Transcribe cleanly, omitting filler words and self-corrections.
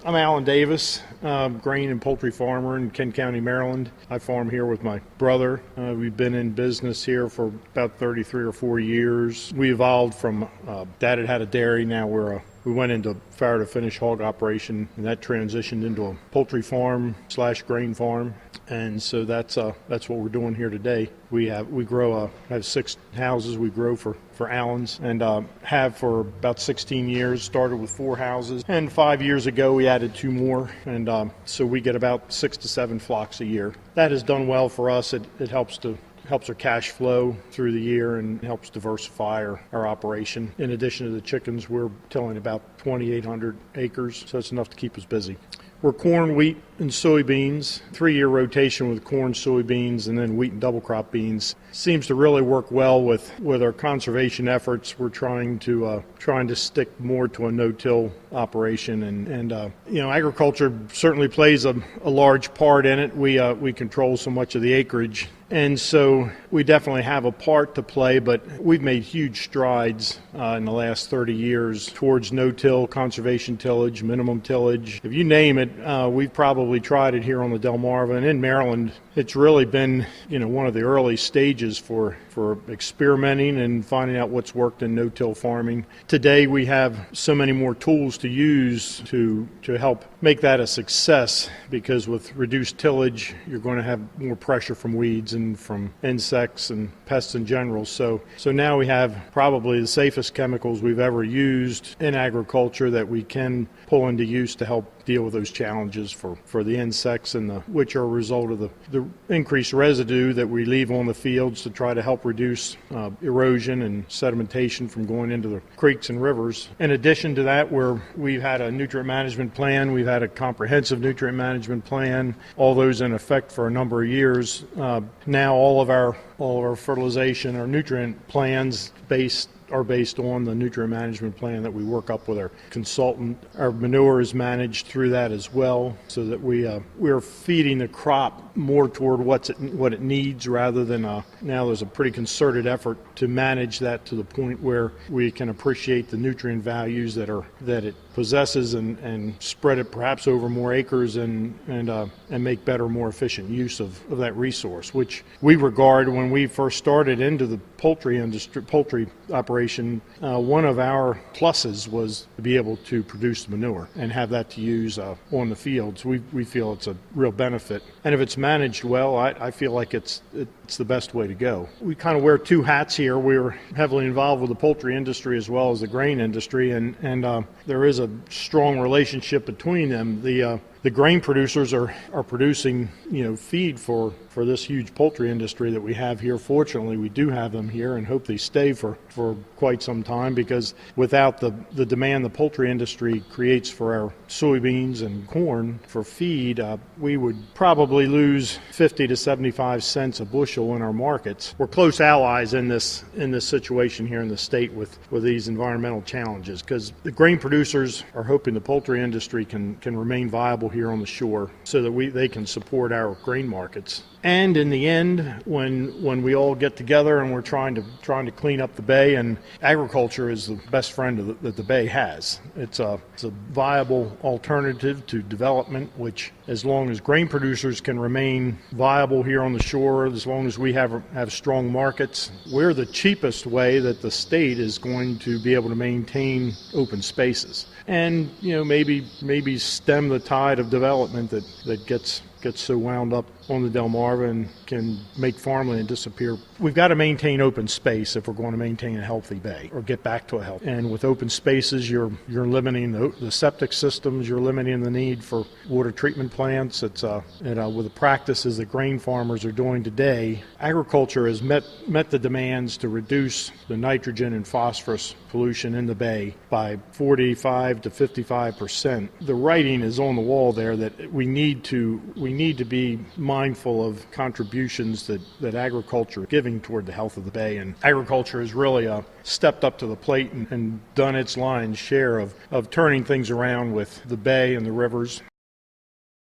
I'm Alan Davis, grain and poultry farmer in Kent County, Maryland. I farm here with my brother. We've been in business here for about 33 or 4 years. We evolved from Dad had a dairy. Now we went into farrow to finish hog operation, and that transitioned into a poultry farm / grain farm. And so that's what we're doing here today. We have 6 houses we grow for Allen's, and have for about 16 years. Started with 4 houses, and 5 years ago we added 2 more, and so we get about 6 to 7 flocks a year. That has done well for us. It helps our cash flow through the year and helps diversify our operation. In addition to the chickens, we're tilling about 2,800 acres, so it's enough to keep us busy. We're corn, wheat, and soybeans. 3-year rotation with corn, soybeans, and then wheat and double crop beans. Seems to really work well with our conservation efforts. We're trying to stick more to a no-till operation, and agriculture certainly plays a large part in it. We control so much of the acreage, and so we definitely have a part to play. But we've made huge strides in the last 30 years towards no-till, conservation tillage, minimum tillage. If you name it, we've probably tried it here on the Delmarva, and in Maryland, it's really been one of the early stages for experimenting and finding out what's worked in no-till farming. Today we have so many more tools to use to help make that a success, because with reduced tillage you're going to have more pressure from weeds and from insects and pests in general. So now we have probably the safest chemicals we've ever used in agriculture that we can pull into use to help deal with those challenges for the insects, which are a result of the increased residue that we leave on the fields to try to help reduce erosion and sedimentation from going into the creeks and rivers. In addition to that, we've had a nutrient management plan. We've had a comprehensive nutrient management plan, all those in effect for a number of years. Now all of our fertilization, our nutrient plans are based on the nutrient management plan that we work up with our consultant. Our manure is managed through that as well, so that we're feeding the crop more toward what it needs, rather than now there's a pretty concerted effort to manage that to the point where we can appreciate the nutrient values that it possesses and spread it perhaps over more acres and make better, more efficient use of that resource, which we regard, when we first started into the poultry operation, one of our pluses was to be able to produce manure and have that to use on the fields. We feel it's a real benefit, and if it's managed well, I feel like it's the best way to go. We kind of wear 2 hats here. We're heavily involved with the poultry industry as well as the grain industry, and there is a strong relationship between them. The grain producers are producing feed for this huge poultry industry that we have here. Fortunately, we do have them here, and hope they stay for quite some time, because without the demand the poultry industry creates for our soybeans and corn for feed, we would probably lose 50 to 75 cents a bushel in our markets. We're close allies in this situation here in the state with these environmental challenges, because the grain producers are hoping the poultry industry can remain viable here on the shore, so that they can support our grain markets. And in the end, when we all get together and we're trying to clean up the bay, and agriculture is the best friend that the bay has. It's a viable alternative to development, which, as long as grain producers can remain viable here on the shore, as long as we have strong markets, we're the cheapest way that the state is going to be able to maintain open spaces, and maybe stem the tide of development that gets so wound up on the Delmarva and can make farmland disappear. We've got to maintain open space if we're going to maintain a healthy bay or get back to a health. And with open spaces, you're limiting the septic systems, you're limiting the need for water treatment plants. It's with the practices that grain farmers are doing today, agriculture has met the demands to reduce the nitrogen and phosphorus pollution in the bay by 45 to 55%. The writing is on the wall there that we need to be mindful of contributions that agriculture is giving toward the health of the bay, and agriculture has really stepped up to the plate and done its lion's share of turning things around with the bay and the rivers.